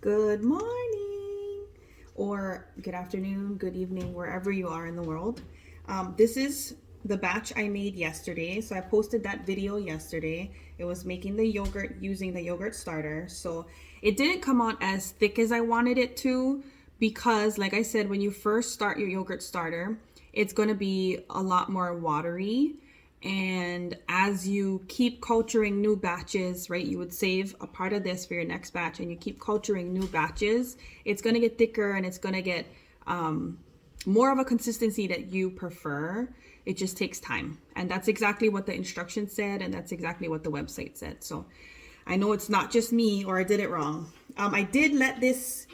Good morning, or good afternoon, good evening, wherever you are in the world. This is the batch I made yesterday. So I posted that video yesterday. It was making the yogurt using the yogurt starter. So it didn't come out as thick as I wanted it to because, like I said, when you first start your yogurt starter, it's going to be a lot more watery. And as you keep culturing new batches, right, you would save a part of this for your next batch and you keep culturing new batches, it's going to get thicker and it's going to get more of a consistency that you prefer. It just takes time. And that's exactly what the instructions said. And that's exactly what the website said. So I know it's not just me or I did it wrong. I did let this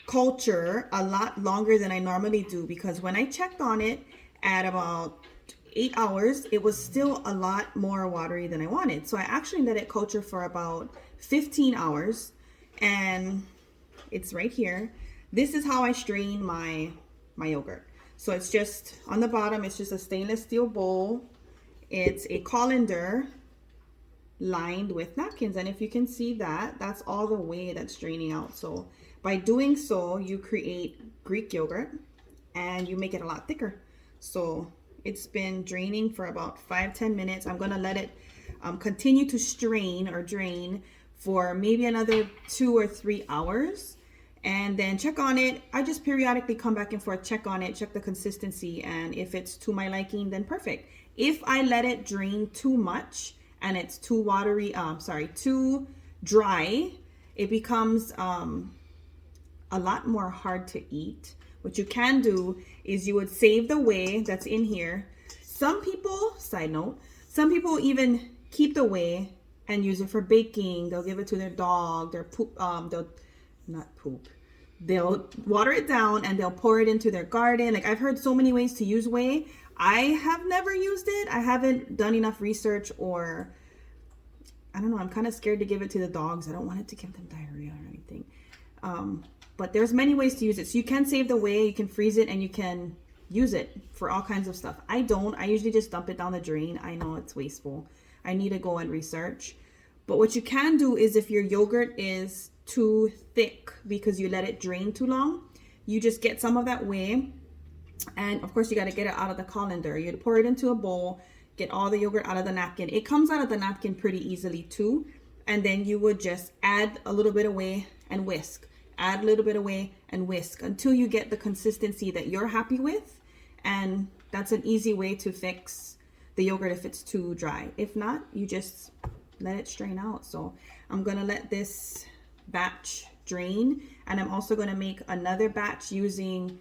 culture a lot longer than I normally do because when I checked on it at about 8 hours, it was still a lot more watery than I wanted. So I actually let it culture for about 15 hours and it's right here. This is how I strain my yogurt. So it's just on the bottom, it's just a stainless steel bowl. It's a colander lined with napkins. And if you can see that, that's all the whey that's draining out. So by doing so, you create Greek yogurt and you make it a lot thicker. So it's been draining for about 5-10 minutes. I'm gonna let it continue to strain or drain for maybe another 2 or 3 hours and then check on it. I just periodically come back and forth, check on it, check the consistency, and if it's to my liking, then perfect. If I let it drain too much and it's too watery, too dry, it becomes a lot more hard to eat. What you can do is you would save the whey that's in here. Some people, side note, some people even keep the whey and use it for baking. They'll give it to their dog, their poop, they'll water it down and they'll pour it into their garden. Like I've heard so many ways to use whey. I have never used it. I haven't done enough research, or I don't know, I'm kind of scared to give it to the dogs. I don't want it to give them diarrhea or anything. But there's many ways to use it. So you can save the whey, you can freeze it, and you can use it for all kinds of stuff. I don't. I usually just dump it down the drain. I know it's wasteful. I need to go and research. But what you can do is if your yogurt is too thick because you let it drain too long, you just get some of that whey. And of course, you got to get it out of the colander. You pour it into a bowl, get all the yogurt out of the napkin. It comes out of the napkin pretty easily too. And then you would just add a little bit of whey and whisk. Add a little bit of whey and whisk until you get the consistency that you're happy with. And that's an easy way to fix the yogurt if it's too dry. If not, you just let it strain out. So I'm going to let this batch drain. And I'm also going to make another batch using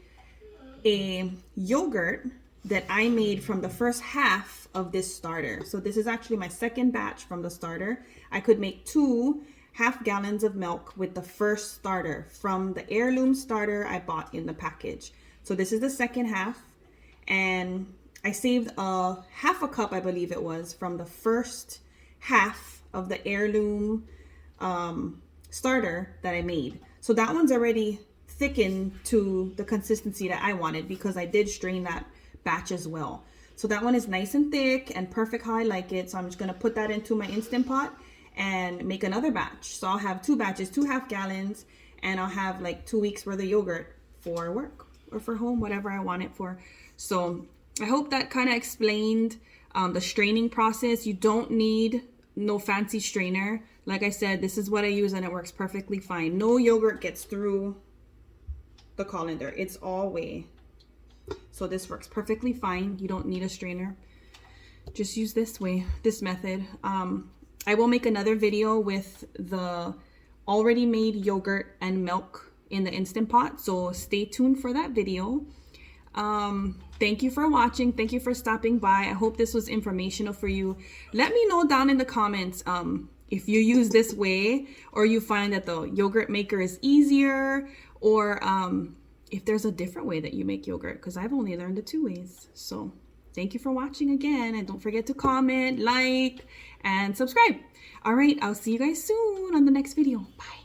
a yogurt that I made from the first half of this starter. So this is actually my second batch from the starter. I could make 2 half gallons of milk with the first starter from the heirloom starter I bought in the package. So this is the second half, and I saved a half a cup, I believe it was, from the first half of the heirloom starter that I made. So that one's already thickened to the consistency that I wanted because I did strain that batch as well. So that one is nice and thick and perfect how I like it. So I'm just gonna put that into my Instant Pot and make another batch. So I'll have 2 batches, 2 half gallons, and I'll have like 2 weeks worth of yogurt for work or for home, whatever I want it for. So I hope that kind of explained the straining process. You don't need no fancy strainer. Like I said, this is what I use and it works perfectly fine. No yogurt gets through the colander. It's all whey. So this works perfectly fine. You don't need a strainer. Just use this method. I will make another video with the already made yogurt and milk in the Instant Pot. So stay tuned for that video. Thank you for watching. Thank you for stopping by. I hope this was informational for you. Let me know down in the comments if you use this way or you find that the yogurt maker is easier, or if there's a different way that you make yogurt, because I've only learned the 2 ways. So thank you for watching again, and don't forget to comment, like, and subscribe. All right, I'll see you guys soon on the next video. Bye.